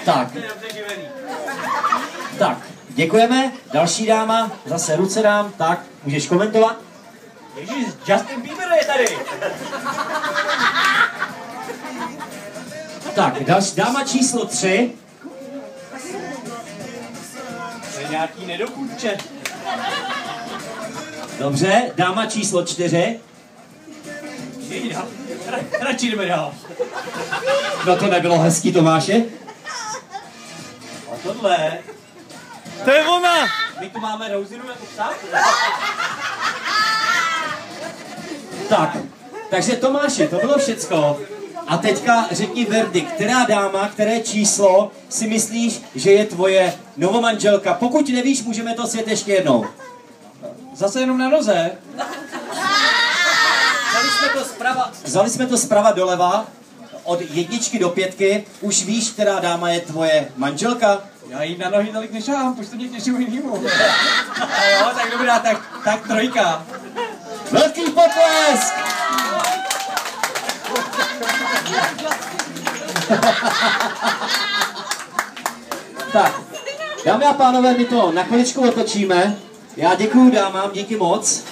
Tak. Tak, děkujeme. Další dáma, zase ruce dám, tak, můžeš komentovat. Ježíš, Justin Bieber je tady. Tak, další, dáma číslo 3. To je nějaký nedochůdče. Dobře, dáma číslo 4. Radši jdeme dál. No to nebylo hezký, Tomáše. A tohle... To je ona! My tu máme Rouzinu jako psa? Tak, takže Tomáši, to bylo všecko. A teďka řekni verdikt, která dáma, které číslo si myslíš, že je tvoje novomanželka. Pokud nevíš, můžeme to svět ještě jednou. Zase jenom na noze. Vzali jsme to zprava doleva, od 1 do 5. Už víš, která dáma je tvoje manželka? Já jí na nohy tolik nešám, pušť to mě k něčemu jinému. A jo, tak dobrá, tak 3. Velký potlesk! Tak, dámy a pánové, my to na konečku otočíme. Já děkuju dámám, díky moc.